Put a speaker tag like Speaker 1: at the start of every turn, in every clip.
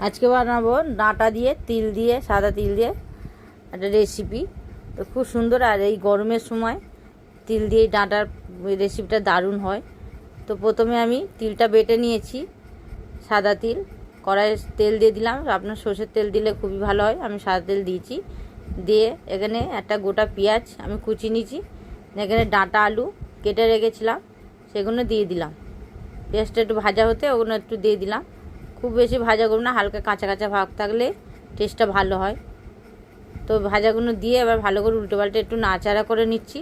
Speaker 1: আজকে বানাবো ডাঁটা দিয়ে তিল দিয়ে সাদা তিল দিয়ে একটা রেসিপি। তো খুব সুন্দর, আর এই গরমের সময় তিল দিয়ে ডাঁটার রেসিপিটা দারুণ হয়। তো প্রথমে আমি তিলটা বেটে নিয়েছি, সাদা তিল। কড়াইয়ে তেল দিয়ে দিলাম, আপনার সর্ষের তেল দিলে খুবই ভালো হয়, আমি সাদা তেল দিয়েছি। দিয়ে এখানে একটা গোটা পেঁয়াজ আমি কুচি নিয়েছি, এখানে ডাঁটা আলু কেটে রেখেছিলাম সেগুলো দিয়ে দিলাম। পেঁয়াজটা একটু ভাজা হতে ওগুলো একটু দিয়ে দিলাম, খুব বেশি ভাজা করব না, হালকা কাঁচা কাঁচা ভাব থাকলে টেস্টটা ভালো হয়। তো ভাজাগুলো দিয়ে এবার ভালো করে উল্টো পাল্টে একটু নাড়াচাড়া করে নিচ্ছি।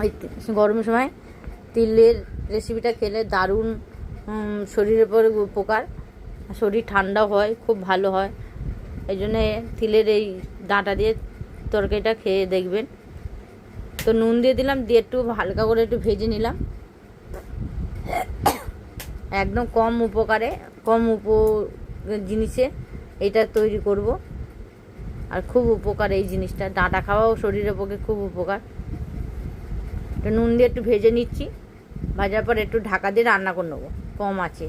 Speaker 1: ওই গরমের সময় তিলের রেসিপিটা খেলে দারুণ, শরীরের পরে উপকার, শরীর ঠান্ডা হয়, খুব ভালো হয়। এই জন্যে তিলের এই ডাঁটা দিয়ে তরকারিটা খেয়ে দেখবেন। তো নুন দিয়ে দিলাম, দিয়ে একটু হালকা করে একটু ভেজে নিলাম। একদম কম উপকারে, কম জিনিসে এটা তৈরি করব, আর খুব উপকার এই জিনিসটা। ডাঁটা খাওয়াও শরীরের পক্ষে খুব উপকার। তো নুন দিয়ে একটু ভেজে নিচ্ছি, ভাজার পর একটু ঢাকা দিয়ে রান্না করে নেবো কম আছে।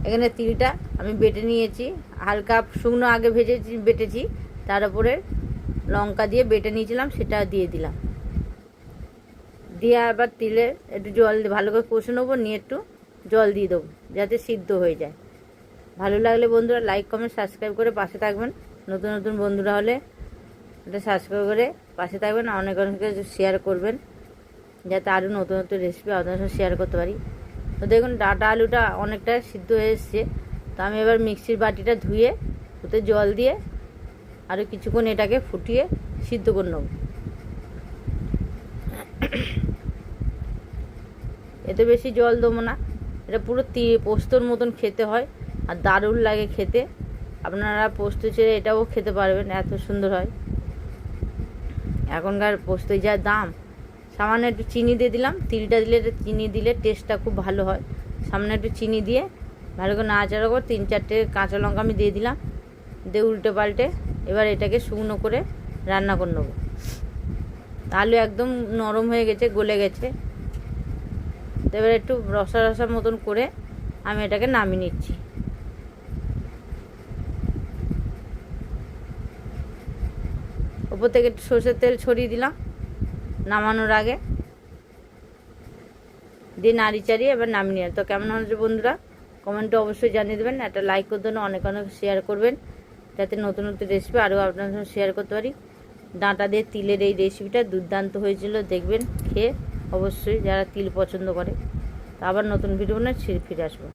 Speaker 1: এখানে তিলটা আমি বেটে নিয়েছি, হালকা শুকনো আগে বেটেছি, তার উপরে লঙ্কা দিয়ে বেটে নিয়েছিলাম সেটা দিয়ে দিলাম। দিয়ে আবার তিলে একটু জল দিয়ে ভালো করে কষে নেবো, নিয়ে একটু জল দিয়ে দেবো যাতে সিদ্ধ হয়ে যায়। ভালো লাগলে বন্ধুরা লাইক কমেন্ট সাবস্ক্রাইব করে পাশে থাকবেন। নতুন নতুন বন্ধুরা হলে এটা সাবস্ক্রাইব করে পাশে থাকবেন, অনেক অনেকে শেয়ার করবেন যাতে আরও নতুন নতুন রেসিপি আপনার সাথে শেয়ার করতে পারি। তো দেখুন ডাঁটা আলুটা অনেকটা সিদ্ধ হয়ে এসছে। তো আমি এবার মিক্সির বাটিটা ধুয়ে ওতে জল দিয়ে আরও কিছুক্ষণ এটাকে ফুটিয়ে সিদ্ধ করে নেব। এতে বেশি জল দেবো না, এটা পুরো পোস্তর মতন খেতে হয় আর দারুণ লাগে খেতে। আপনারা পোস্ত ছেড়ে এটাও খেতে পারবেন, এত সুন্দর হয়। এখনকার পোস্তর যা দাম, সামান্য একটু চিনি দিয়ে দিলাম, তিলটা দিলে চিনি দিলে টেস্টটা খুব ভালো হয়। সামনে একটু চিনি দিয়ে ভালো করে নাড়াচাড়া করে 3-4টে কাঁচা লঙ্কা আমি দিয়ে দিলাম, দিয়ে উল্টে পাল্টে এবার এটাকে শুকনো করে রান্না করে নেবো। আলু একদম নরম হয়ে গেছে, গলে গেছে। তো এবার একটু রসা রসা মতন করে আমি এটাকে নামিয়ে নিচ্ছি। ওপর থেকে একটু সর্ষের তেল ছড়িয়ে দিলাম নামানোর আগে, দিয়ে নাড়ি চাড়িয়ে এবার নামিয়ে নিলাম। তো কেমন হচ্ছে বন্ধুরা কমেন্টে অবশ্যই জানিয়ে দেবেন, একটা লাইক করে দেবেন, অনেক অনেক শেয়ার করবেন যাতে নতুন নতুন রেসিপি আরও আপনাদের সঙ্গে শেয়ার করতে পারি। ডাঁটা দিয়ে তিলের এই রেসিপিটা দুর্দান্ত হয়েছিল, দেখবেন খেয়ে অবশ্যই যারা তিল পছন্দ করে। তো আবার নতুন ভিডিও নিয়ে ফিরে আসবো।